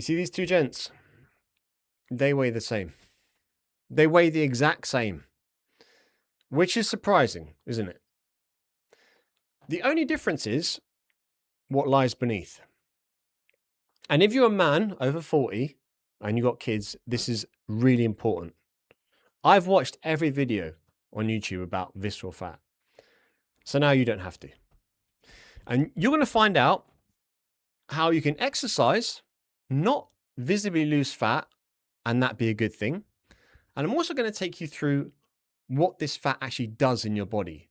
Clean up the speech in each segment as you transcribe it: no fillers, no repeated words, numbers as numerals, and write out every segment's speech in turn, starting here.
You see these two gents? They weigh the same. They weigh the exact same, which is surprising, isn't it? The only difference is what lies beneath. And if you're a man over 40 and you've got kids, this is really important. I've watched every video on YouTube about visceral fat. So now you don't have to. And you're going to find out how you can exercise, not visibly lose fat, and that be a good thing. And I'm also going to take you through what this fat actually does in your body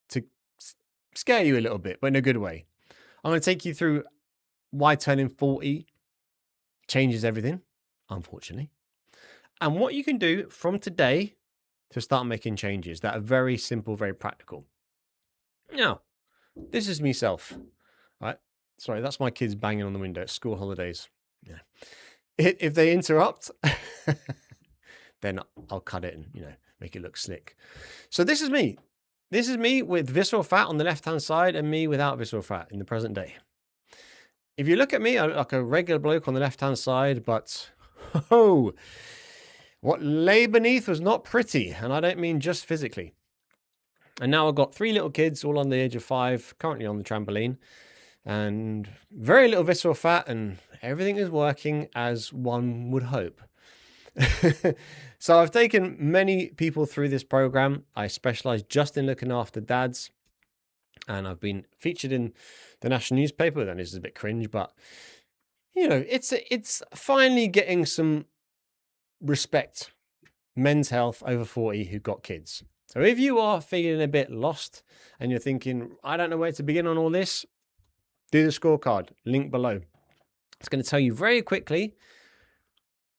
to scare you a little bit, but in a good way. I'm going to take you through why turning 40 changes everything, unfortunately, and what you can do from today to start making changes that are very simple, very practical. Now, this is myself, right? Sorry, that's my kids banging on the window. It's school holidays. Yeah. If they interrupt, then I'll cut it and, make it look slick. So this is me. This is me with visceral fat on the left-hand side and me without visceral fat in the present day. If you look at me, I look like a regular bloke on the left-hand side, but what lay beneath was not pretty, and I don't mean just physically. And now I've got 3 little kids, all on the age of 5, currently on the trampoline, and very little visceral fat, and everything is working as one would hope. So I've taken many people through this program. I specialize just in looking after dads, and I've been featured in the national newspaper. And this is a bit cringe, but it's finally getting some respect. Men's health over 40 who've got kids. So if you are feeling a bit lost and you're thinking, I don't know where to begin on all this, do the scorecard, link below. It's going to tell you very quickly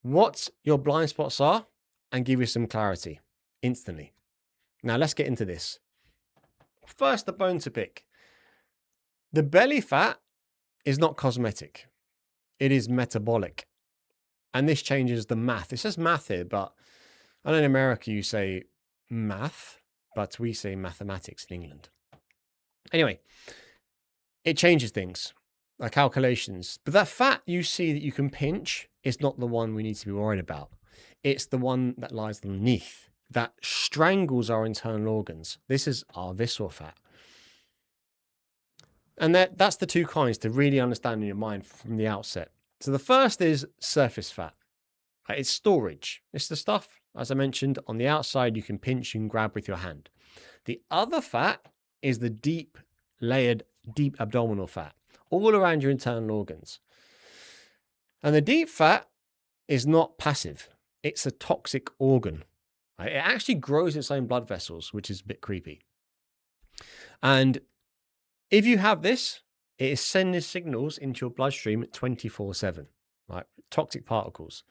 what your blind spots are and give you some clarity instantly. Now let's get into this. First, the bone to pick. The belly fat is not cosmetic. It is metabolic. And this changes the math. It says math here, but I know in America you say math, but we say mathematics in England. Anyway, it changes things, like calculations. But that fat you see that you can pinch is not the one we need to be worried about. It's the one that lies underneath, that strangles our internal organs. This is our visceral fat. And that's the 2 kinds to really understand in your mind from the outset. So the first is surface fat. It's storage. It's the stuff, as I mentioned, on the outside you can pinch and grab with your hand. The other fat is the deep layered, deep abdominal fat, all around your internal organs. And the deep fat is not passive. It's a toxic organ. It actually grows its own blood vessels, which is a bit creepy. And if you have this, it is sending signals into your bloodstream 24/7, right? Toxic particles.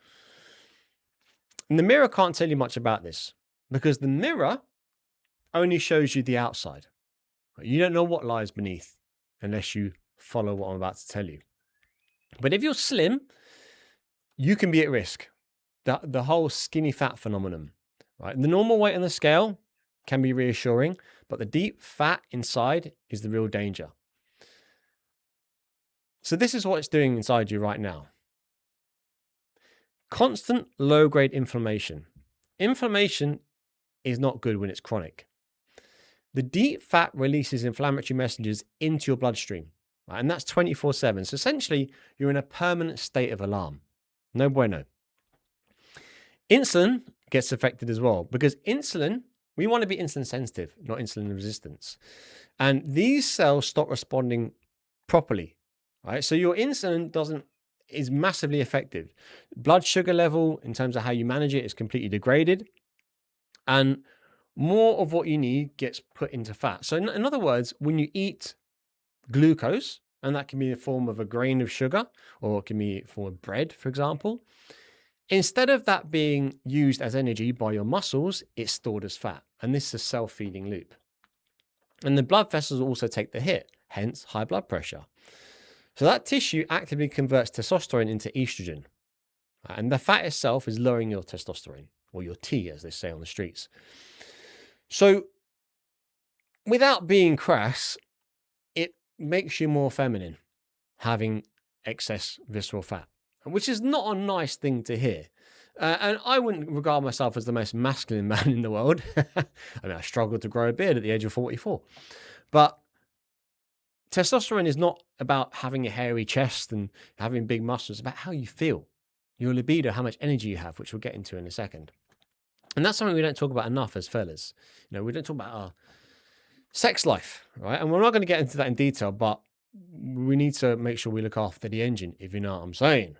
And the mirror can't tell you much about this because the mirror only shows you the outside. You don't know what lies beneath unless you follow what I'm about to tell you. But if you're slim, you can be at risk. The whole skinny fat phenomenon, right? The normal weight on the scale can be reassuring, but the deep fat inside is the real danger. So this is what it's doing inside you right now. Constant low-grade inflammation. Inflammation is not good when it's chronic. The deep fat releases inflammatory messages into your bloodstream, right? And that's 24/7. So essentially, you're in a permanent state of alarm. No bueno. Insulin gets affected as well because insulin, we want to be insulin sensitive, not insulin resistance. And these cells stop responding properly, right? So your insulin is massively affected. Blood sugar level, in terms of how you manage it, is completely degraded. And more of what you need gets put into fat. So in other words, when you eat glucose, and that can be in the form of a grain of sugar, or it can be in the form of bread, for example, instead of that being used as energy by your muscles, it's stored as fat. And this is a self-feeding loop. And the blood vessels also take the hit, hence high blood pressure. So that tissue actively converts testosterone into estrogen. And the fat itself is lowering your testosterone, or your T, as they say on the streets. So without being crass, it makes you more feminine, having excess visceral fat. which is not a nice thing to hear. And I wouldn't regard myself as the most masculine man in the world. I mean, I struggled to grow a beard at the age of 44. But testosterone is not about having a hairy chest and having big muscles. It's about how you feel, your libido, how much energy you have, which we'll get into in a second. And that's something we don't talk about enough as fellas. We don't talk about our sex life, right? And we're not going to get into that in detail, but we need to make sure we look after the engine, if you know what I'm saying.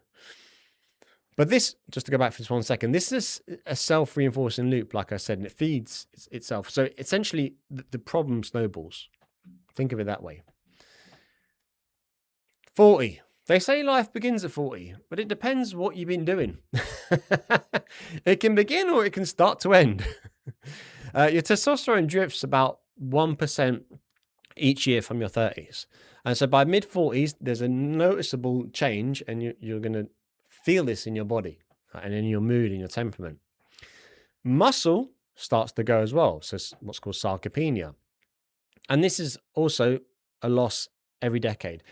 But this, just to go back for just 1 second, this is a self-reinforcing loop, like I said, and it feeds itself. So essentially, the problem snowballs. Think of it that way. 40. They say life begins at 40, but it depends what you've been doing. It can begin or it can start to end. Your testosterone drifts about 1% each year from your 30s. And so by mid-40s, there's a noticeable change, and you're going to feel this in your body, right, and in your mood and your temperament. Muscle starts to go as well. So it's what's called sarcopenia. And this is also a loss every decade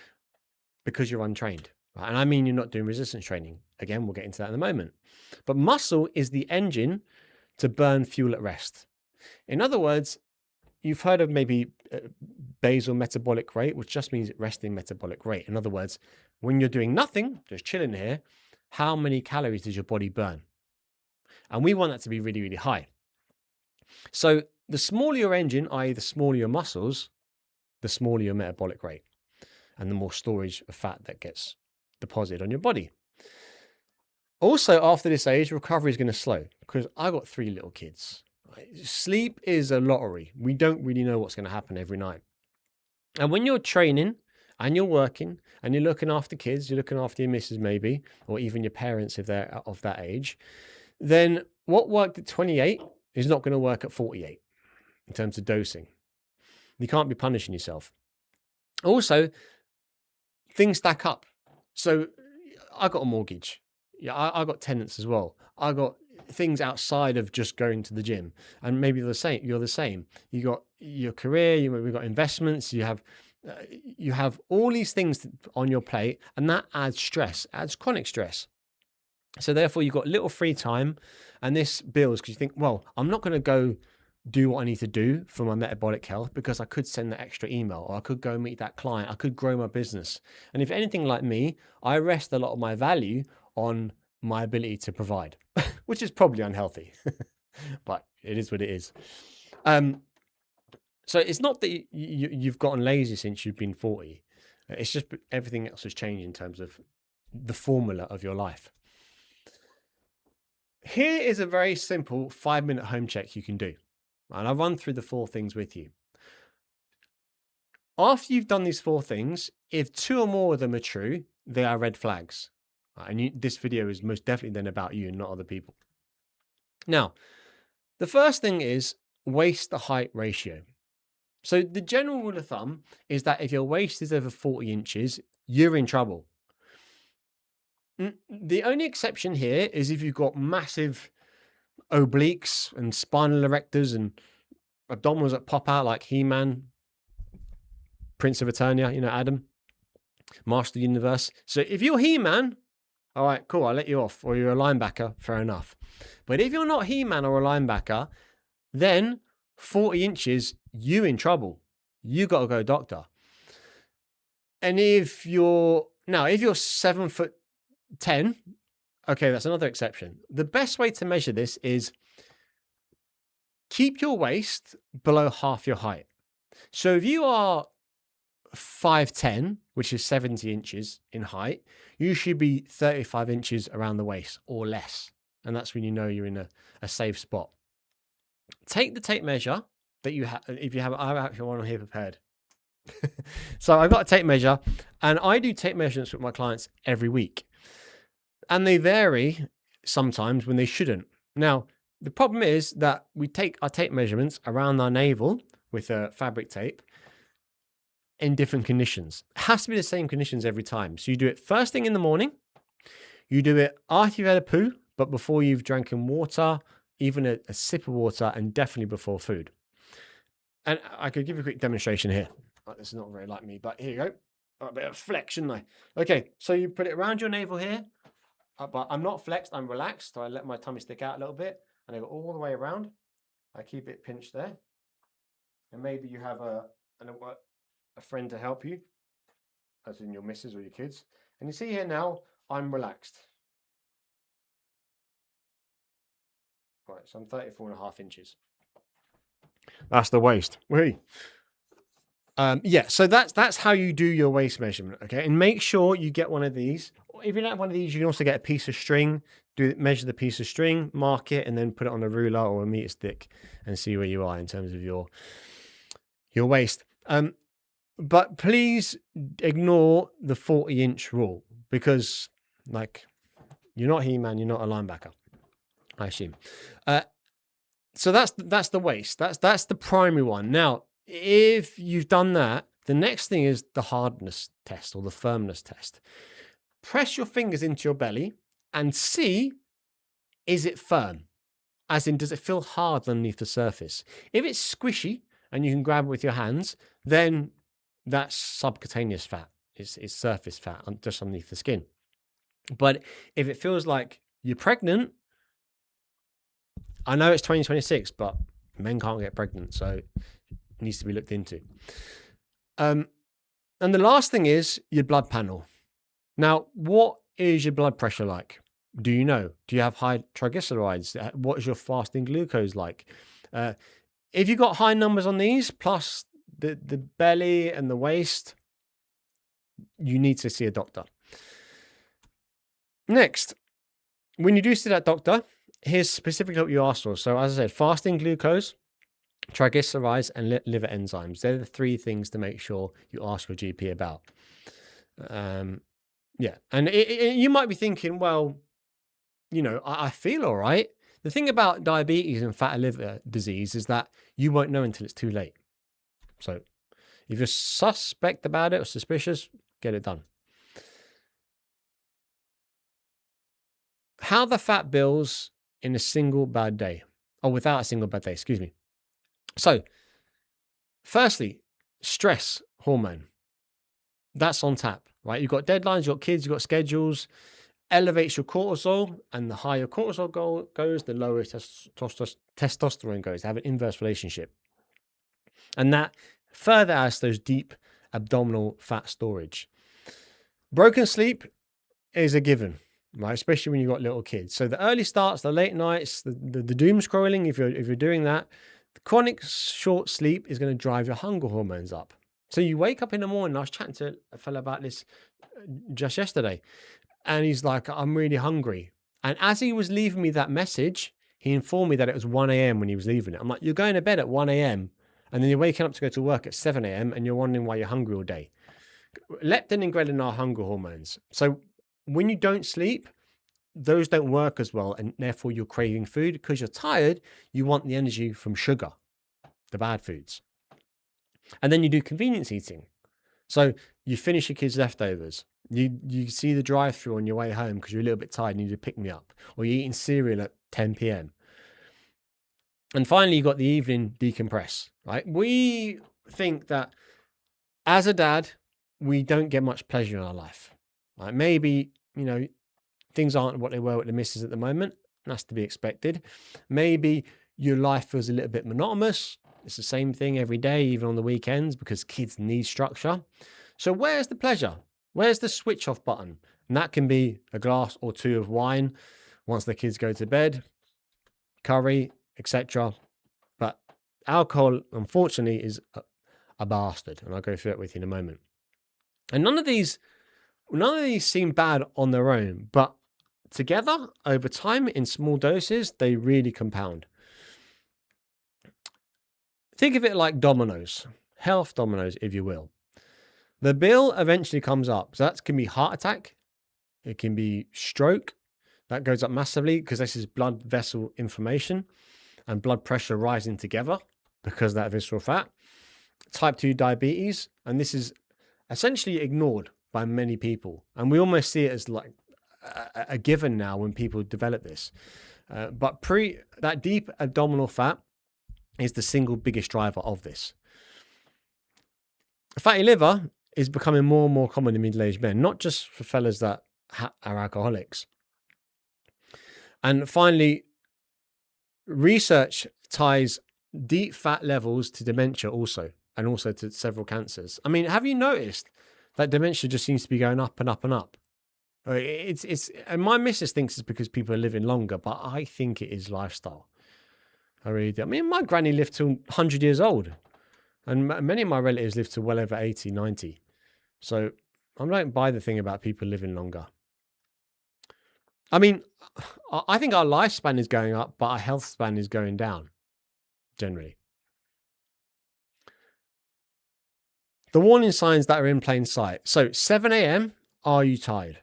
because you're untrained. Right? And I mean, you're not doing resistance training. Again, we'll get into that in a moment. But muscle is the engine to burn fuel at rest. In other words, you've heard of maybe basal metabolic rate, which just means resting metabolic rate. In other words, when you're doing nothing, just chilling here, how many calories does your body burn? And we want that to be really, really high. So the smaller your engine, i.e. the smaller your muscles, the smaller your metabolic rate and the more storage of fat that gets deposited on your body. Also, after this age, recovery is going to slow because I got 3 little kids. Sleep is a lottery. We don't really know what's going to happen every night. And when you're training and you're working and you're looking after kids, you're looking after your missus maybe, or even your parents if they're of that age, then what worked at 28 is not going to work at 48 in terms of dosing. You can't be punishing yourself. Also, things stack up. So I got a mortgage. Yeah, I got tenants as well. I got things outside of just going to the gym, and maybe you're the same. You got your career. We've got investments. You have all these things on your plate, and that adds stress, adds chronic stress. So therefore, you've got little free time, and this builds because you think, well, I'm not going to go do what I need to do for my metabolic health because I could send that extra email, or I could go meet that client. I could grow my business. And if anything like me, I rest a lot of my value on my ability to provide, which is probably unhealthy, but it is what it is. So it's not that you've gotten lazy since you've been 40. It's just everything else has changed in terms of the formula of your life. Here is a very simple 5-minute home check you can do. And I'll run through the 4 things with you. After you've done these 4 things, if 2 or more of them are true, they are red flags. And this video is most definitely then about you and not other people. Now, the first thing is waist to height ratio. So the general rule of thumb is that if your waist is over 40 inches, you're in trouble. The only exception here is if you've got massive obliques and spinal erectors and abdominals that pop out like He-Man, Prince of Eternia, Adam, Master of the Universe. So if you're He-Man, all right, cool, I'll let you off. Or you're a linebacker, fair enough. But if you're not He-Man or a linebacker, then 40 inches, you in trouble. You got to go doctor. And if you're 7'10", okay, that's another exception. The best way to measure this is keep your waist below half your height. So if you are 5'10", which is 70 inches in height, you should be 35 inches around the waist or less. And that's when you know you're in a safe spot. Take the tape measure that you have. If you have, I actually want to here prepared. So I've got a tape measure, and I do tape measurements with my clients every week. And they vary sometimes when they shouldn't. Now, the problem is that we take our tape measurements around our navel with a fabric tape in different conditions. It has to be the same conditions every time. So you do it first thing in the morning. You do it after you've had a poo, but before you've drinking water, even a sip of water, and definitely before food. And I could give you a quick demonstration here. This is not very like me, but here you go. A bit of flex, shouldn't I? Okay, so you put it around your navel here. but I'm not flexed, I'm relaxed. So I let my tummy stick out a little bit and I go all the way around. I keep it pinched there. And maybe you have a friend to help you, as in your missus or your kids. And you see here now, I'm relaxed. Right, so I'm 34.5 inches. That's the waist. Whee. Yeah, so that's how you do your waist measurement, okay? And make sure you get one of these. If you don't have one of these, you can also get a piece of string, measure the piece of string, mark it, and then put it on a ruler or a meter stick and see where you are in terms of your waist. But please ignore the 40-inch rule because, like, you're not He-Man, you're not a linebacker, I assume. So that's the waist. That's the primary one. Now, if you've done that, the next thing is the hardness test or the firmness test. Press your fingers into your belly and see, is it firm? As in, does it feel hard underneath the surface? If it's squishy and you can grab it with your hands, then that's subcutaneous fat. It's surface fat just underneath the skin. But if it feels like you're pregnant, I know it's 2026, but men can't get pregnant, so it needs to be looked into. And the last thing is your blood panel. Now, what is your blood pressure like? Do you know? Do you have high triglycerides? What is your fasting glucose like? If you've got high numbers on these, plus the belly and the waist, you need to see a doctor. Next, when you do see that doctor, here's specifically what you ask for. So as I said, fasting glucose, triglycerides, and liver enzymes. They're the three things to make sure you ask your GP about. Yeah. And you might be thinking, well, you know, I feel all right. The thing about diabetes and fatty liver disease is that you won't know until it's too late. So if you're suspect about it or suspicious, get it done. How the fat builds in a single bad day, or without a single bad day, excuse me. So, firstly, stress hormone. That's on tap, right? You've got deadlines, you've got kids, you've got schedules. Elevates your cortisol, and the higher cortisol goes, the lower testosterone goes. They have an inverse relationship. And that further adds those deep abdominal fat storage. Broken sleep is a given, right? Especially when you've got little kids. So the early starts, the late nights, the doom scrolling, if you're doing that, the chronic short sleep is going to drive your hunger hormones up. So you wake up in the morning. I was chatting to a fellow about this just yesterday, and he's like, I'm really hungry. And as he was leaving me that message, he informed me that it was 1 a.m. when he was leaving it. I'm like, you're going to bed at 1 a.m. and then you're waking up to go to work at 7 a.m. and you're wondering why you're hungry all day. Leptin and ghrelin are hunger hormones. So when you don't sleep, those don't work as well, and therefore you're craving food. Because you're tired, you want the energy from sugar, the bad foods. And then you do convenience eating. So you finish your kids' leftovers. You see the drive-through on your way home because you're a little bit tired and you need to pick me up. Or you're eating cereal at 10 p.m. And finally, you've got the evening decompress, right? We think that as a dad, we don't get much pleasure in our life. Right? Maybe, you know, things aren't what they were with the missus at the moment. That's to be expected. Maybe your life feels a little bit monotonous. It's the same thing every day, even on the weekends, because kids need structure. So where's the pleasure? Where's the switch off button? And that can be a glass or two of wine once the kids go to bed, curry, etc. But alcohol, unfortunately, is a bastard. And I'll go through it with you in a moment. And none of these seem bad on their own, but together over time in small doses, they really compound. Think of it like dominoes, health dominoes, if you will. The bill eventually comes up. So that can be heart attack. It can be stroke. That goes up massively because this is blood vessel inflammation and blood pressure rising together because of that visceral fat. Type 2 diabetes. And this is essentially ignored by many people. And we almost see it as like a given now when people develop this. But that deep abdominal fat is the single biggest driver of this. Fatty liver is becoming more and more common in middle-aged men, not just for fellas that are alcoholics. And finally, research ties deep fat levels to dementia also, and also to several cancers. I mean, have you noticed that dementia just seems to be going up and up and up? And my missus thinks it's because people are living longer, but I think it is lifestyle. I really do. I mean, my granny lived till 100 years old, and many of my relatives lived to well over 80, 90. So I don't buy the thing about people living longer. I mean, I think our lifespan is going up, but our health span is going down, generally. The warning signs that are in plain sight. So 7 a.m., are you tired?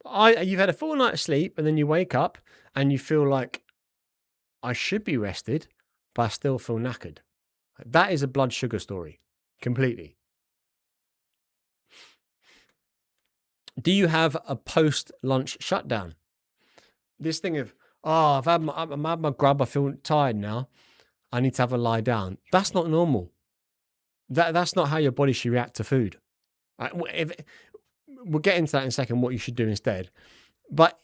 You've had a full night's sleep, and then you wake up and you feel like, I should be rested, but I still feel knackered. That is a blood sugar story, completely. Do you have a post-lunch shutdown? This thing of, I've had my grub, I feel tired now, I need to have a lie down. That's not normal. That's not how your body should react to food. We'll get into that in a second, what you should do instead. But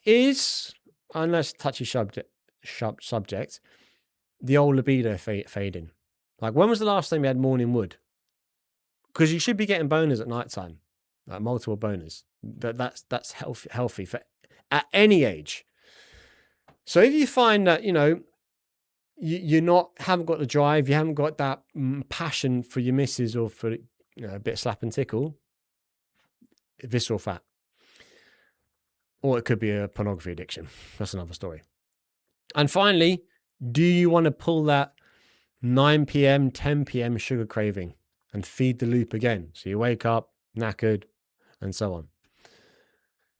unless touchy subject, the old libido fading. Like, when was the last time you had morning wood? Because you should be getting boners at nighttime, like multiple boners. That's healthy for at any age. So if you find that, you haven't got the drive, you haven't got that passion for your missus or for a bit of slap and tickle, visceral fat. Or it could be a pornography addiction. That's another story. And finally, do you want to pull that 9 p.m., 10 p.m. sugar craving and feed the loop again? So you wake up knackered and so on.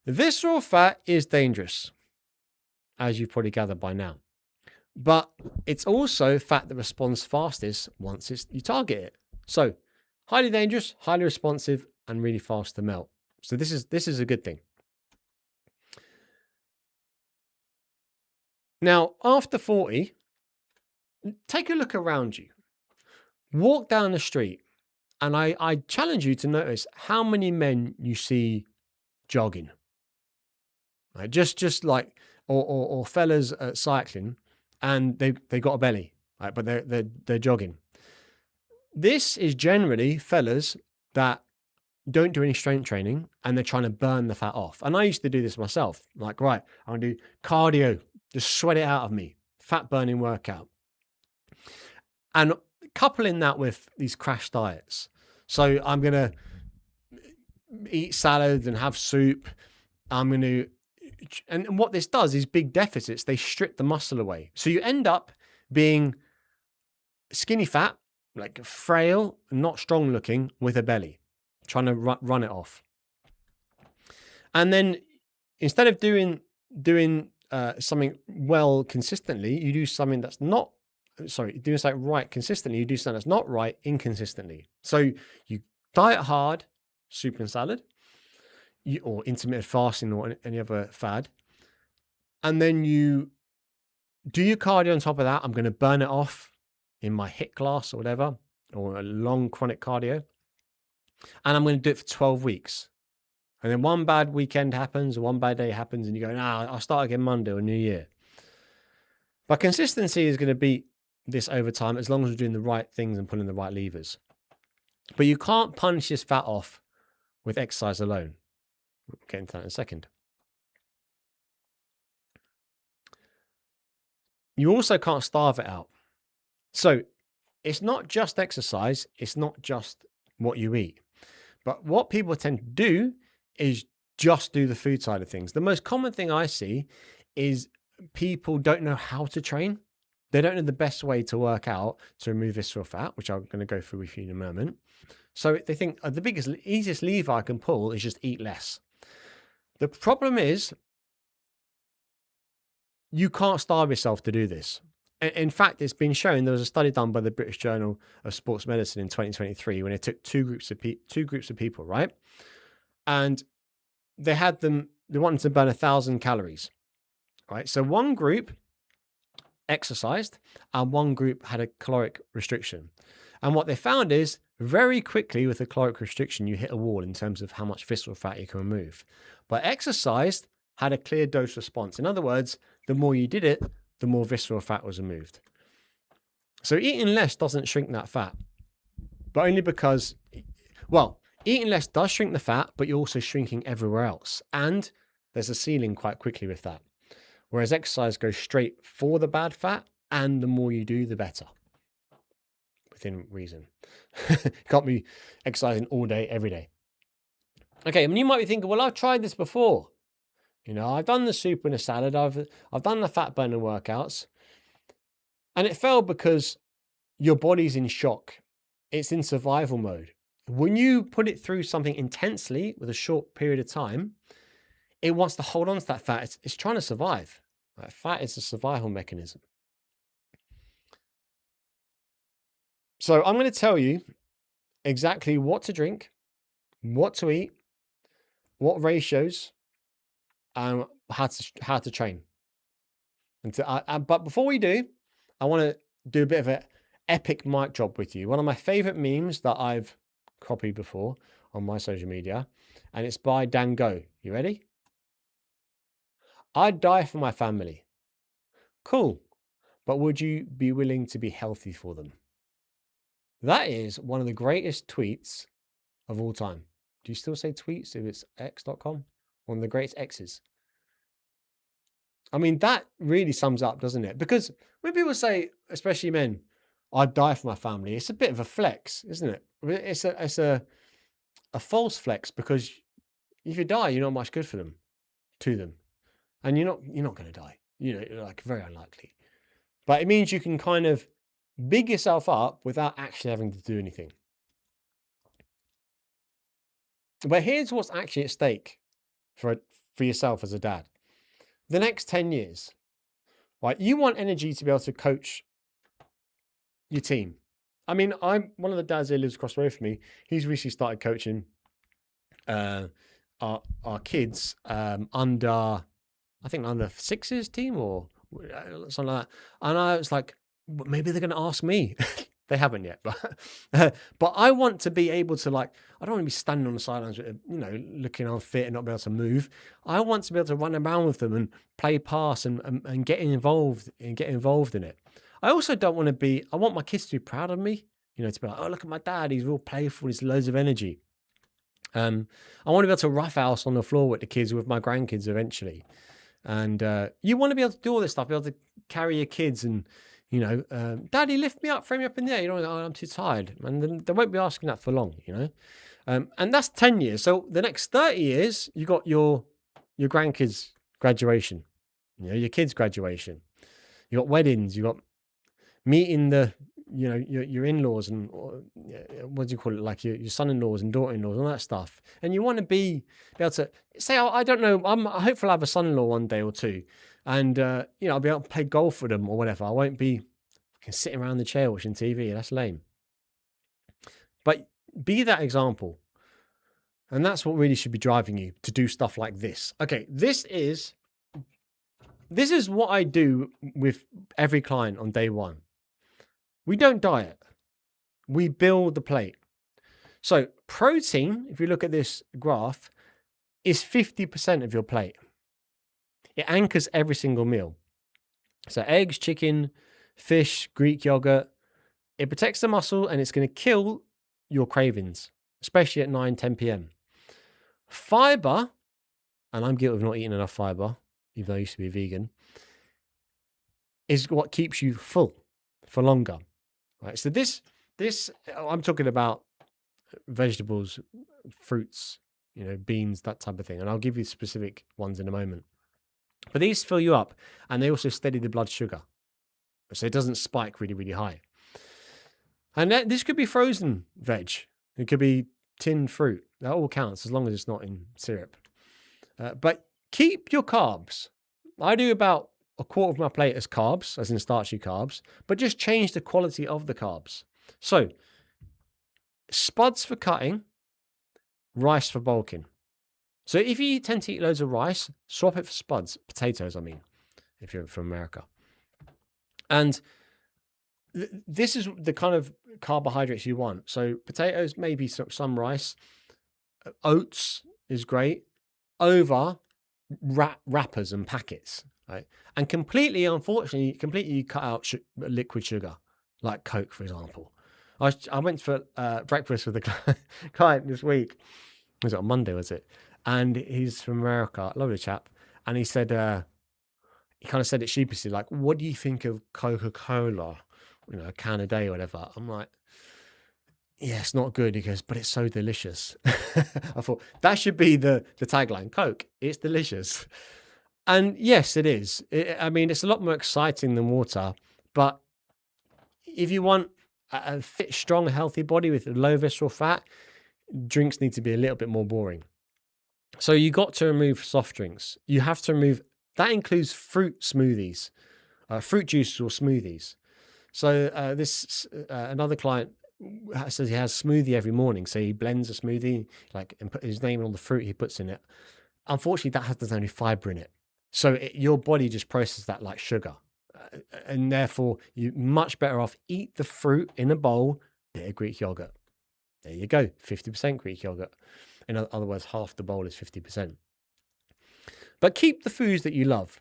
The visceral fat is dangerous, as you've probably gathered by now. But it's also fat that responds fastest once you target it. So highly dangerous, highly responsive, and really fast to melt. So this is a good thing. Now, after 40, take a look around you. Walk down the street, and I challenge you to notice how many men you see jogging. Right? Just like, or fellas cycling, and they got a belly, right? But they're jogging. This is generally fellas that don't do any strength training, and they're trying to burn the fat off. And I used to do this myself. Like, right, I'm gonna do cardio, just sweat it out of me, fat burning workout. And coupling that with these crash diets. So I'm gonna eat salads and have soup. And what this does is big deficits. They strip the muscle away. So you end up being skinny fat, like frail, not strong looking, with a belly, trying to run it off. And then instead of doing something well consistently, you do something that's not, doing something right consistently, you do something that's not right inconsistently. So you diet hard, soup and salad, or intermittent fasting or any other fad. And then you do your cardio on top of that. I'm going to burn it off in my HIIT class or whatever, or a long chronic cardio. And I'm going to do it for 12 weeks. And then one bad weekend happens, or one bad day happens, and you go, I'll start again Monday or New Year. But consistency is going to beat this over time as long as we're doing the right things and pulling the right levers. But you can't punch this fat off with exercise alone. We'll get into that in a second. You also can't starve it out. So it's not just exercise. It's not just what you eat. But what people tend to do is just do the food side of things. The most common thing I see is people don't know how to train. They don't know the best way to work out to remove visceral fat, which I'm going to go through with you in a moment. So they think the easiest lever I can pull is just eat less. The problem is you can't starve yourself to do this. In fact, it's been shown, there was a study done by the British Journal of Sports Medicine in 2023 when they took two groups of people, right? And they wanted to burn 1,000 calories, right? So one group exercised and one group had a caloric restriction. And what they found is very quickly with a caloric restriction, you hit a wall in terms of how much visceral fat you can remove. But exercise had a clear dose response. In other words, the more you did it, the more visceral fat was removed. So eating less doesn't shrink that fat, but only because, well, eating less does shrink the fat, but you're also shrinking everywhere else. And there's a ceiling quite quickly with that. Whereas exercise goes straight for the bad fat, and the more you do, the better. Within reason. You can't be exercising all day, every day. Okay, I mean, you might be thinking, well, I've tried this before. I've done the soup and a salad. I've done the fat burning workouts. And it failed because your body's in shock. It's in survival mode. When you put it through something intensely with a short period of time, it wants to hold on to that fat. It's trying to survive. Right? Fat is a survival mechanism. So I'm going to tell you exactly what to drink, what to eat, what ratios, and how to train. But before we do, I want to do a bit of an epic mic drop with you. One of my favorite memes that I've copied before on my social media, and it's by Dan Go. You ready? I'd die for my family. Cool. But would you be willing to be healthy for them? That is one of the greatest tweets of all time. Do you still say tweets if it's x.com? One of the greatest X's. I mean, that really sums up, doesn't it? Because when people say, especially men, I'd die for my family, it's a bit of a flex, isn't it? It's a false flex, because if you die, you're not much good to them. And you're not going to die. Like, very unlikely. But it means you can kind of big yourself up without actually having to do anything. But here's what's actually at stake for yourself as a dad. The next 10 years, right? You want energy to be able to coach your team. I mean, I'm one of the dads that lives across the road from me. He's recently started coaching our kids under, I think, under sixes team or something like that. And I was like, maybe they're going to ask me. They haven't yet, but I want to be able to, like, I don't want to be standing on the sidelines, looking unfit and not be able to move. I want to be able to run around with them and play pass and get involved in it. I also don't want to be, I want my kids to be proud of me, to be like, oh, look at my dad. He's real playful. He's loads of energy. I want to be able to roughhouse on the floor with the kids, with my grandkids eventually. And you want to be able to do all this stuff, be able to carry your kids and, Daddy, lift me up, throw me up in the air. I'm too tired. And they won't be asking that for long, and that's 10 years. So the next 30 years, you got your grandkids' graduation, your kids' graduation. You got weddings. You got meeting your in-laws and what do you call it? Like your son-in-laws and daughter-in-laws, all that stuff. And you want to be able to say, oh, I don't know, hopefully I'll have a son-in-law one day or two. And, I'll be able to play golf with them or whatever. I won't be sitting around the chair watching TV. That's lame. But be that example. And that's what really should be driving you to do stuff like this. Okay, this is what I do with every client on day one. We don't diet. We build the plate. So protein, if you look at this graph, is 50% of your plate. It anchors every single meal. So eggs, chicken, fish, Greek yogurt. It protects the muscle and it's going to kill your cravings, especially at 9, 10 p.m. Fiber, and I'm guilty of not eating enough fiber, even though I used to be vegan, is what keeps you full for longer. Right? So this I'm talking about vegetables, fruits, beans, that type of thing. And I'll give you specific ones in a moment. But these fill you up and they also steady the blood sugar. So it doesn't spike really, really high. And this could be frozen veg. It could be tinned fruit. That all counts as long as it's not in syrup. But keep your carbs. I do about a quarter of my plate as carbs, as in starchy carbs, but just change the quality of the carbs. So spuds for cutting, rice for bulking. So if you tend to eat loads of rice, swap it for spuds, potatoes, I mean, if you're from America. And this is the kind of carbohydrates you want. So potatoes, maybe some rice. Oats is great. Over wrappers and packets, right? And unfortunately, completely cut out liquid sugar, like Coke, for example. I went for breakfast with a client this week. Was it on Monday, was it? And he's from America, lovely chap. And he said, he kind of said it sheepishly, like, what do you think of Coca-Cola? You know, a can a day or whatever. I'm like, yeah, it's not good. He goes, but it's so delicious. I thought that should be the tagline. Coke, it's delicious. And yes, it is. I mean, it's a lot more exciting than water. But if you want a fit, strong, healthy body with low visceral fat, drinks need to be a little bit more boring. So you got to remove soft drinks. You have to remove, that includes fruit smoothies, fruit juices or smoothies. So another client says he has smoothie every morning. So he blends a smoothie, like, and put his name on the fruit he puts in it. Unfortunately, there's only fiber in it. So your body just processes that like sugar. And therefore, you're much better off eat the fruit in a bowl, bit of Greek yogurt. There you go, 50% Greek yogurt. In other words, half the bowl is 50%. But keep the foods that you love.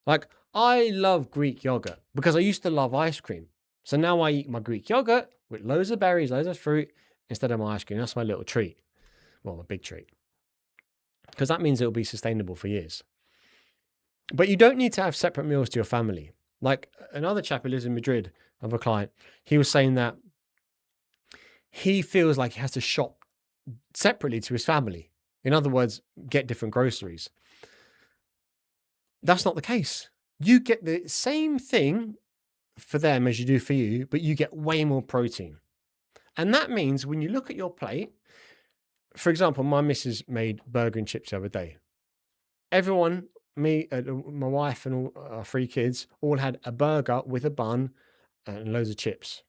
Like, I love Greek yogurt because I used to love ice cream. So now I eat my Greek yogurt with loads of berries, loads of fruit, instead of my ice cream. That's my little treat. Well, my big treat. Because that means it'll be sustainable for years. But you don't need to have separate meals to your family. Like another chap who lives in Madrid, of a client, he was saying that he feels like he has to shop separately to his family. In other words, get different groceries. That's not the case. You get the same thing for them as you do for you, but you get way more protein. And that means when you look at your plate, for example, my missus made burger and chips the other day. Everyone, me, my wife and all our 3 kids all had a burger with a bun and loads of chips.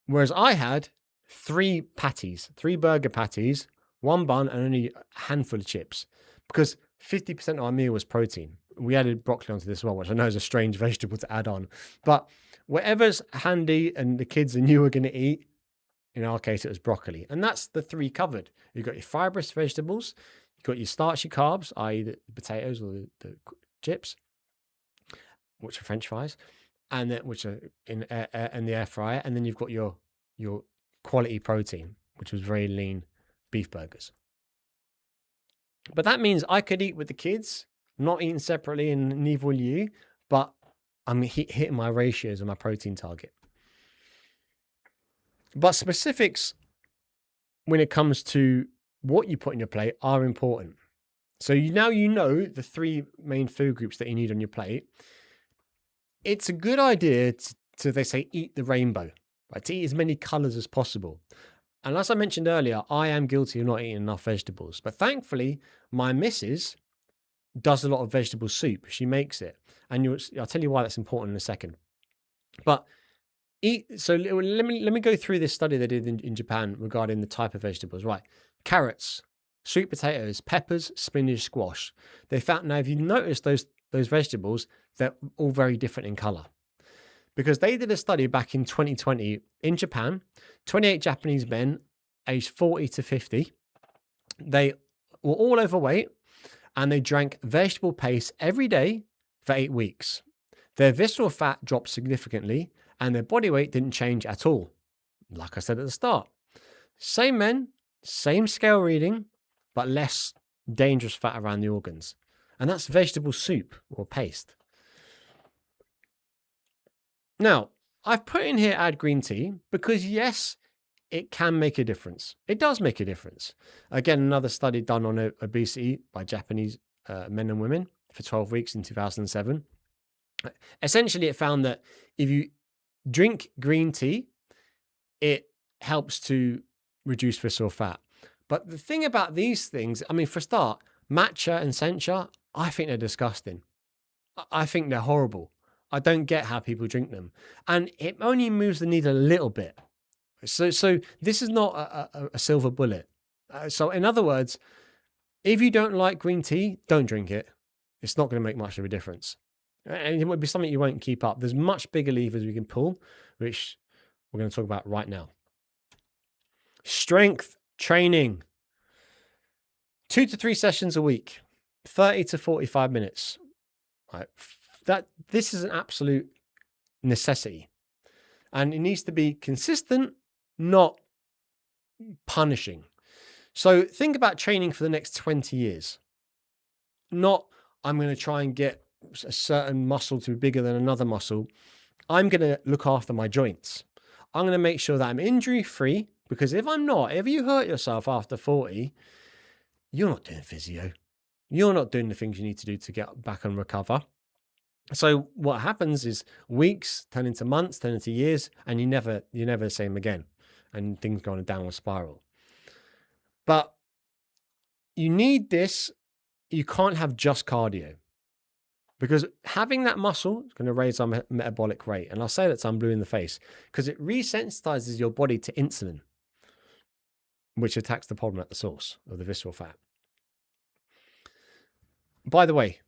Whereas I had 3 burger patties, 1 bun and only a handful of chips because 50% of our meal was protein. We added broccoli onto this as well, which I know is a strange vegetable to add on. But whatever's handy and the kids and you are going to eat, in our case, it was broccoli. And that's the 3 covered. You've got your fibrous vegetables, you've got your starchy carbs, i.e. the potatoes or the chips, which are French fries, and which are in the air fryer. And then you've got your quality protein, which was very lean beef burgers. But that means I could eat with the kids, not eating separately, and neither will you, but I'm hitting my ratios and my protein target. But specifics when it comes to what you put in your plate are important. So now you know the 3 main food groups that you need on your plate. It's a good idea to they say, eat the rainbow, right? To eat as many colors as possible. And as I mentioned earlier, I am guilty of not eating enough vegetables. But thankfully, my missus does a lot of vegetable soup. She makes it. And I'll tell you why that's important in a second. But so let me go through this study they did in Japan regarding the type of vegetables. Right. Carrots, sweet potatoes, peppers, spinach, squash. They found, now if you notice those vegetables, they're all very different in color. Because they did a study back in 2020 in Japan, 28 Japanese men aged 40 to 50. They were all overweight and they drank vegetable paste every day for 8 weeks. Their visceral fat dropped significantly and their body weight didn't change at all. Like I said at the start, same men, same scale reading, but less dangerous fat around the organs. And that's vegetable soup or paste. Now, I've put in here add green tea because yes, it can make a difference. It does make a difference. Again, another study done on obesity by Japanese men and women for 12 weeks in 2007. Essentially, it found that if you drink green tea, it helps to reduce visceral fat. But the thing about these things, I mean, for a start, matcha and sencha, I think they're disgusting. I think they're horrible. I don't get how people drink them. And it only moves the needle a little bit. So this is not a silver bullet. So in other words, if you don't like green tea, don't drink it. It's not going to make much of a difference. And it would be something you won't keep up. There's much bigger levers we can pull, which we're going to talk about right now. Strength training. 2 to 3 sessions a week. 30 to 45 minutes. Right? This is an absolute necessity. And it needs to be consistent, not punishing. So think about training for the next 20 years. Not, I'm going to try and get a certain muscle to be bigger than another muscle. I'm going to look after my joints. I'm going to make sure that I'm injury free, because if I'm not, if you hurt yourself after 40, you're not doing physio. You're not doing the things you need to do to get back and recover. So what happens is weeks turn into months, turn into years, and you're never the same again. And things go on a downward spiral. But you need this. You can't have just cardio, because having that muscle is going to raise our metabolic rate. And I'll say that I'm blue in the face, because it resensitizes your body to insulin, which attacks the problem at the source of the visceral fat. By the way,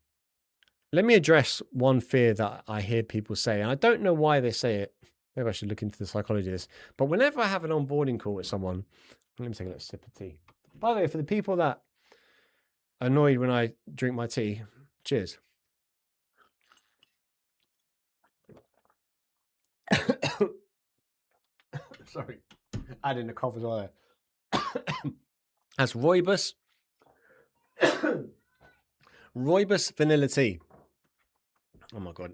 let me address one fear that I hear people say, and I don't know why they say it. Maybe I should look into the psychology of this. But whenever I have an onboarding call with someone, let me take a little sip of tea. By the way, for the people that are annoyed when I drink my tea, cheers. Sorry, adding the cough as well there. That's Rooibos. Rooibos vanilla tea. Oh my God.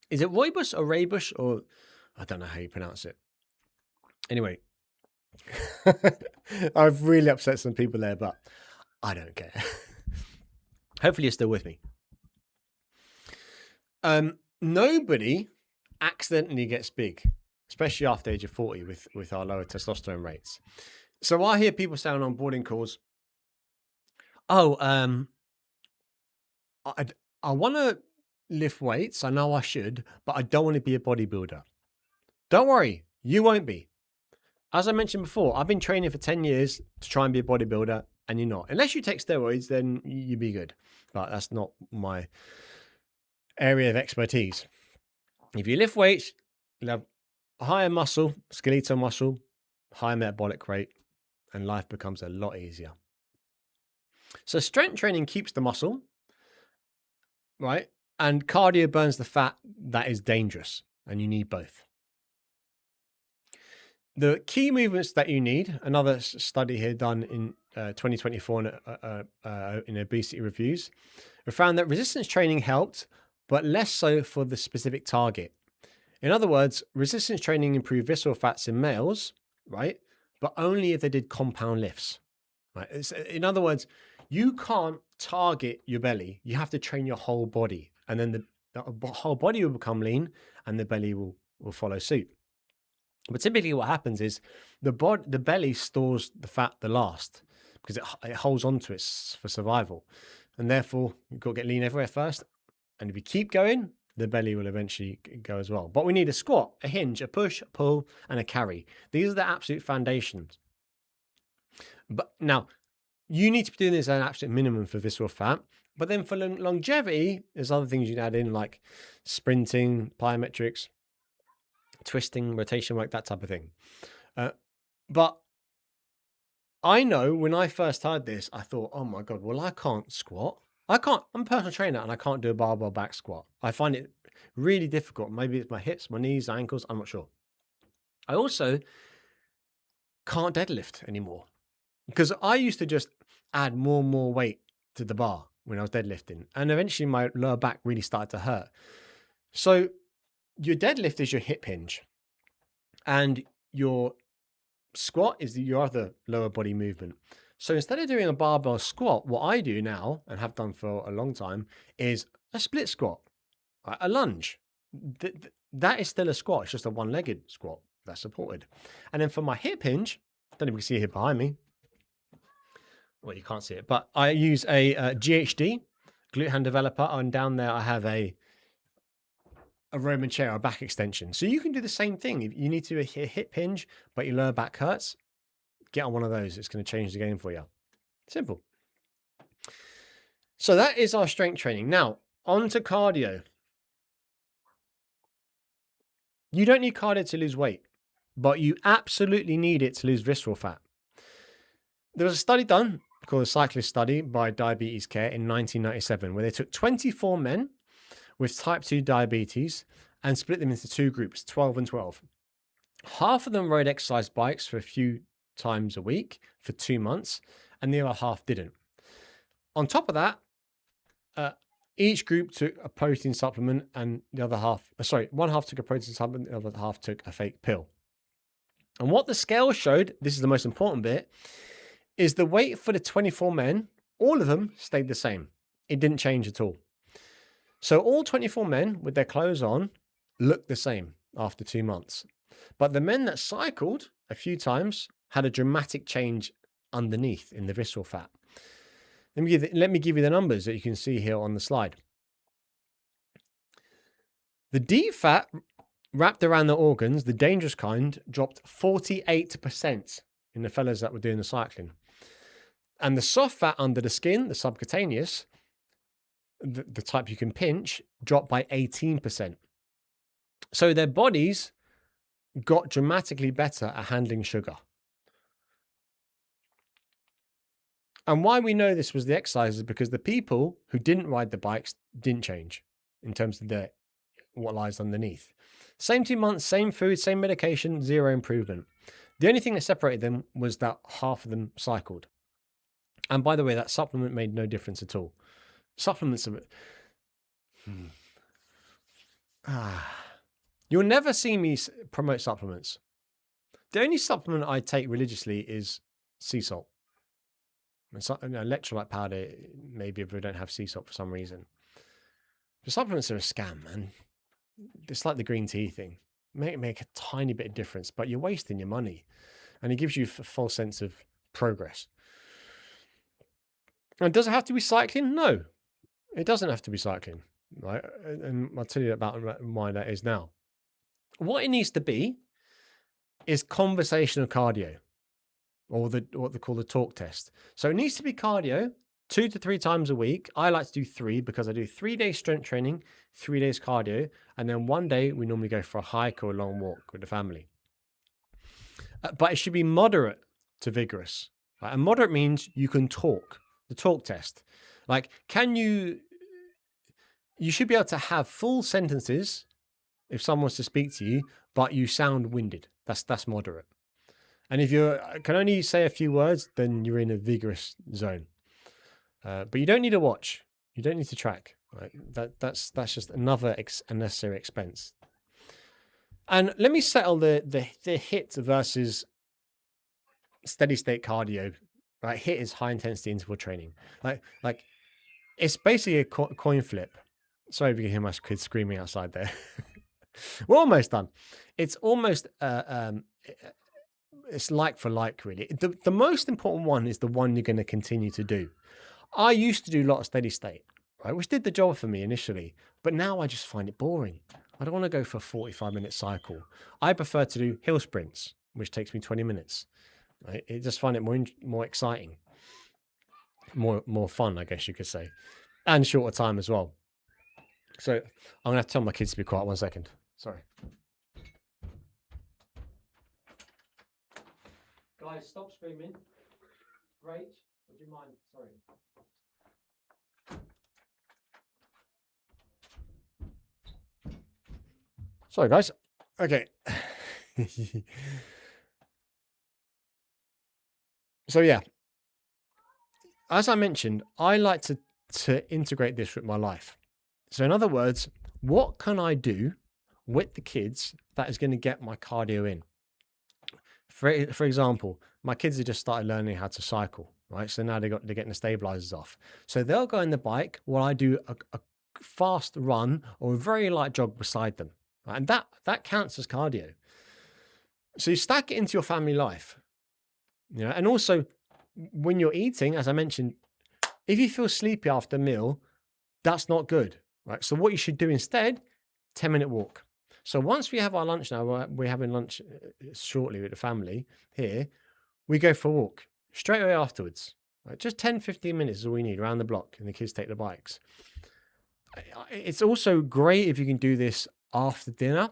Is it Rooibos or Rooibos, or I don't know how you pronounce it. Anyway, I've really upset some people there, but I don't care. Hopefully you're still with me. Nobody accidentally gets big, especially after the age of 40 with our lower testosterone rates. So I hear people say on onboarding calls, oh, I want to lift weights. I know I should, but I don't want to be a bodybuilder. Don't worry, you won't be. As I mentioned before, I've been training for 10 years to try and be a bodybuilder, and you're not. Unless you take steroids, then you'd be good. But that's not my area of expertise. If you lift weights, you'll have higher muscle, skeletal muscle, higher metabolic rate, and life becomes a lot easier. So strength training keeps the muscle, right? And cardio burns the fat that is dangerous, and you need both. The key movements that you need, another study here done in 2024 in obesity reviews, we found that resistance training helped, but less so for the specific target. In other words, resistance training improved visceral fats in males, right? But only if they did compound lifts, right? In other words, you can't target your belly. You have to train your whole body, and then the whole body will become lean and the belly will follow suit. But typically what happens is the belly stores the fat the last, because it holds on to it for survival. And therefore, you've got to get lean everywhere first. And if you keep going, the belly will eventually go as well. But we need a squat, a hinge, a push, a pull, and a carry. These are the absolute foundations. But now, you need to be doing this at an absolute minimum for visceral fat. But then for longevity, there's other things you can add in, like sprinting, plyometrics, twisting, rotation work, that type of thing. But I know when I first heard this, I thought, oh my God, well, I can't squat. I'm a personal trainer and I can't do a barbell back squat. I find it really difficult. Maybe it's my hips, my knees, ankles, I'm not sure. I also can't deadlift anymore, because I used to just add more and more weight to the bar when I was deadlifting. And eventually my lower back really started to hurt. So your deadlift is your hip hinge, and your squat is your other lower body movement. So instead of doing a barbell squat, what I do now, and have done for a long time, is a split squat, a lunge. That is still a squat. It's just a one-legged squat that's supported. And then for my hip hinge, I don't know if you can see it here behind me. Well, you can't see it, but I use a GHD, glute hand developer, and down there I have a Roman chair or back extension. So you can do the same thing. If you need to do a hip hinge, but your lower back hurts, get on one of those. It's going to change the game for you. Simple. So that is our strength training. Now, on to cardio. You don't need cardio to lose weight, but you absolutely need it to lose visceral fat. There was a study done called a cyclist study by Diabetes Care in 1997, where they took 24 men with type 2 diabetes and split them into two groups, 12 and 12. Half of them rode exercise bikes for a few times a week for 2 months, and the other half didn't. On top of that, each group took a protein supplement, and one half took a protein supplement, the other half took a fake pill. And what the scale showed, this is the most important bit, is the weight for the 24 men, all of them stayed the same. It didn't change at all. So all 24 men with their clothes on looked the same after 2 months. But the men that cycled a few times had a dramatic change underneath in the visceral fat. Let me give you the numbers that you can see here on the slide. The deep fat wrapped around the organs, the dangerous kind, dropped 48% in the fellas that were doing the cycling. And the soft fat under the skin, the subcutaneous, the type you can pinch, dropped by 18%. So their bodies got dramatically better at handling sugar. And why we know this was the exercise is because the people who didn't ride the bikes didn't change in terms of what lies underneath. Same 2 months, same food, same medication, zero improvement. The only thing that separated them was that half of them cycled. And by the way, that supplement made no difference at all. Supplements are... You'll never see me promote supplements. The only supplement I take religiously is sea salt. Electrolyte powder, maybe if we don't have sea salt for some reason. The supplements are a scam, man. It's like the green tea thing. Make a tiny bit of difference, but you're wasting your money. And it gives you a false sense of progress. And does it have to be cycling? No, it doesn't have to be cycling. Right? And I'll tell you about why that is now. What it needs to be is conversational cardio, or what they call the talk test. So it needs to be cardio 2 to 3 times a week. I like to do 3 because I do 3 days strength training, 3 days cardio, and then 1 day we normally go for a hike or a long walk with the family. But it should be moderate to vigorous. Right? And moderate means you can talk, the talk test. Like, you should be able to have full sentences if someone wants to speak to you, but you sound winded. That's moderate. And if you can only say a few words, then you're in a vigorous zone. But you don't need a watch. You don't need to track. Right? That's just another unnecessary expense. And let me settle the HIIT versus steady state cardio. Right? HIIT is high intensity interval training. Like it's basically a coin flip. Sorry if you can hear my kids screaming outside there. We're almost done. It's almost it's like for like, really. The most important one is the one you're going to continue to do. I used to do a lot of steady state, right, which did the job for me initially, but now I just find it boring. I don't want to go for a 45-minute cycle. I prefer to do hill sprints, which takes me 20 minutes. Right? I just find it more exciting, more fun, I guess you could say, and shorter time as well. So I'm going to have to tell my kids to be quiet 1 second. Sorry. Guys, stop screaming. Great. Would you mind? Sorry. Sorry, guys. Okay. So yeah, as I mentioned, I like to integrate this with my life. So in other words, what can I do with the kids that is going to get my cardio in? For example, my kids have just started learning how to cycle, right? So now they're getting the stabilizers off. So they'll go on the bike while I do a fast run or a very light jog beside them. Right? And that counts as cardio. So you stack it into your family life. You know, and also when you're eating, as I mentioned, if you feel sleepy after a meal, that's not good, right? So what you should do instead, 10-minute walk. So once we have our lunch now, we're having lunch shortly with the family here, we go for a walk straight away afterwards. Right? Just 10, 15 minutes is all we need around the block, and the kids take the bikes. It's also great if you can do this after dinner,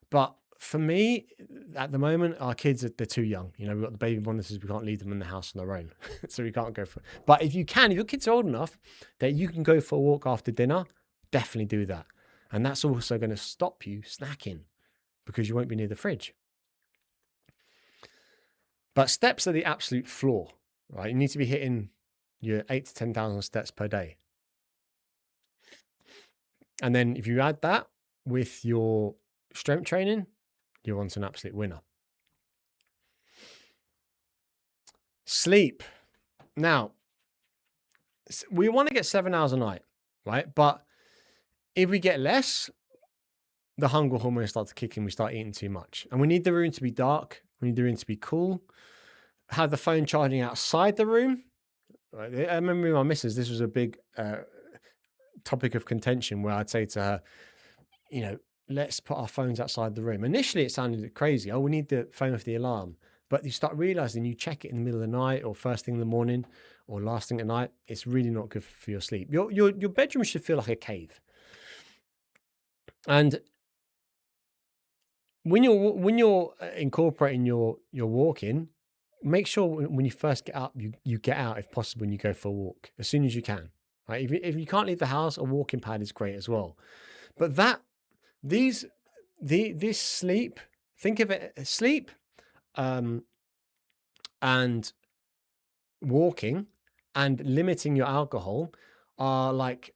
but For me, at the moment, our kids they're too young. You know, we've got the baby monitors. We can't leave them in the house on their own, so we can't go for. But if you can, if your kids are old enough that you can go for a walk after dinner, definitely do that. And that's also going to stop you snacking because you won't be near the fridge. But steps are the absolute floor, right? You need to be hitting your 8,000 to 10,000 steps per day. And then if you add that with your strength training, you're on to an absolute winner. Sleep. Now, we want to get 7 hours a night, right? But if we get less, the hunger hormones start to kick in. We start eating too much. And we need the room to be dark. We need the room to be cool. Have the phone charging outside the room. Right? I remember my missus, this was a big topic of contention where I'd say to her, you know, let's put our phones outside the room. Initially, it sounded crazy. Oh, we need the phone with the alarm. But you start realizing you check it in the middle of the night or first thing in the morning or last thing at night, it's really not good for your sleep. Your bedroom should feel like a cave. And when you're incorporating your walking, make sure when you first get up, you get out if possible and you go for a walk as soon as you can. Right? If you can't leave the house, a walking pad is great as well. But this sleep, think of it as sleep, and walking and limiting your alcohol are like,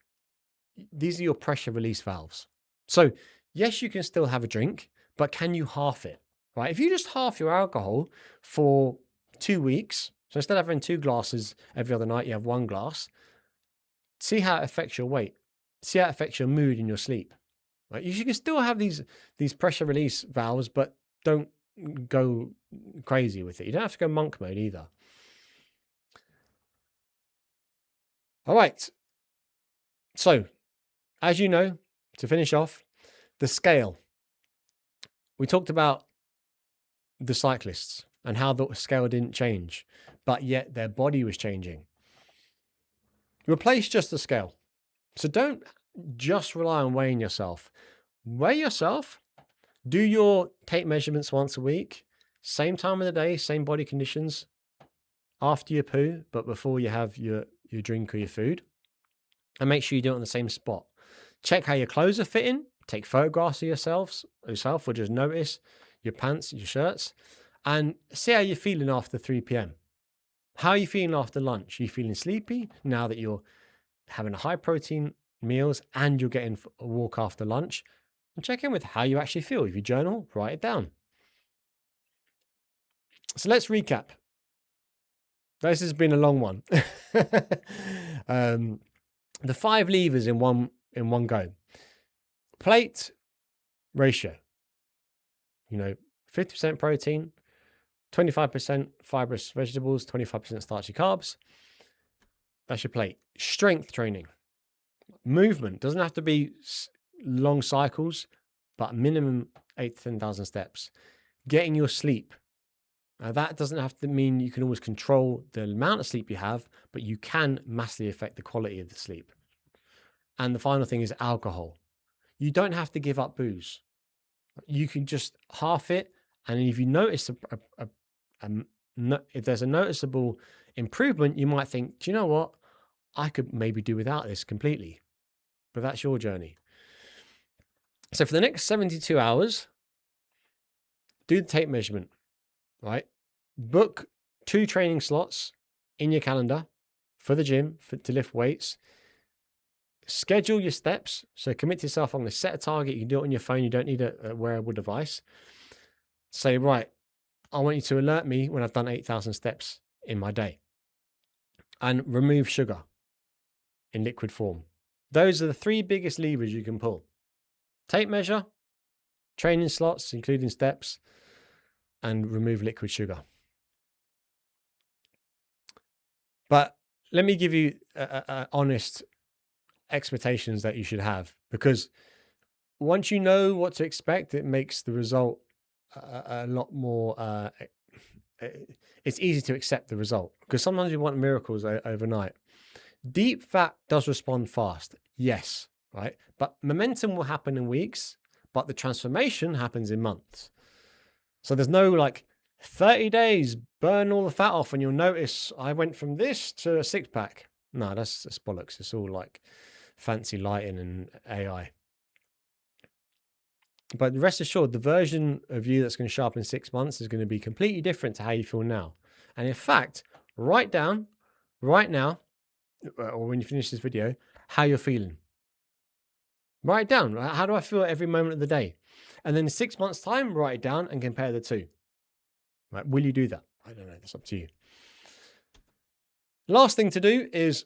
these are your pressure release valves. So yes, you can still have a drink, but can you half it, right? If you just half your alcohol for 2 weeks, so instead of having 2 glasses every other night, you have 1 glass, see how it affects your weight, see how it affects your mood and your sleep, right? You can still have these pressure release valves, but don't go crazy with it. You don't have to go monk mode either. All right. So, as you know, to finish off, the scale. We talked about the cyclists and how the scale didn't change, but yet their body was changing. Replace just the scale. So don't just rely on weighing yourself. Weigh yourself. Do your tape measurements once a week. Same time of the day, same body conditions. After your poo, but before you have your drink or your food. And make sure you do it on the same spot. Check how your clothes are fitting. Take photographs of yourself or just notice your pants, your shirts, and see how you're feeling after 3 p.m. How are you feeling after lunch? Are you feeling sleepy now that you're having high protein meals and you're getting a walk after lunch? And check in with how you actually feel. If you journal, write it down. So let's recap. This has been a long one. The 5 levers in one go. Plate ratio. 50% protein, 25% fibrous vegetables, 25% starchy carbs. That's your plate. Strength training. Movement. Doesn't have to be long cycles, but minimum 8,000 to 10,000 steps. Getting your sleep. Now, that doesn't have to mean you can always control the amount of sleep you have, but you can massively affect the quality of the sleep. And the final thing is alcohol. You don't have to give up booze. You can just half it. And if you notice if there's a noticeable improvement, you might think, do you know what? I could maybe do without this completely. But that's your journey. So for the next 72 hours, do the tape measurement, right? Book 2 training slots in your calendar for the gym to lift weights. Schedule your steps. So commit to yourself. I'm going to set a target. You can do it on your phone. You don't need a wearable device. Say, right, I want you to alert me when I've done 8,000 steps in my day. And remove sugar in liquid form. Those are the 3 biggest levers you can pull. Tape measure, training slots, including steps, and remove liquid sugar. But let me give you honest expectations that you should have, because once you know what to expect, it makes the result a lot more it's easy to accept the result, because sometimes we want miracles overnight. Deep fat does respond fast, yes, right? But momentum will happen in weeks, but the transformation happens in months. So there's no like 30 days, burn all the fat off and you'll notice I went from this to a 6-pack. No, that's bollocks. It's all like fancy lighting and AI. But rest assured, the version of you that's going to show up in 6 months is going to be completely different to how you feel now. And in fact, write down right now, or when you finish this video, how you're feeling. Write it down. How do I feel at every moment of the day? And then in 6 months' time, write it down and compare the two. Right? Will you do that? I don't know. That's up to you. Last thing to do is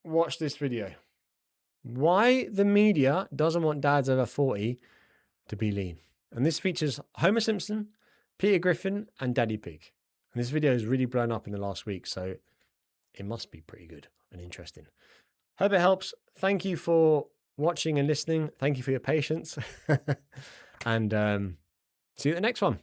watch this video. Why the media doesn't want dads over 40 to be lean. And this features Homer Simpson, Peter Griffin, and Daddy Pig. And this video has really blown up in the last week, so it must be pretty good and interesting. Hope it helps. Thank you for watching and listening. Thank you for your patience. And see you at the next one.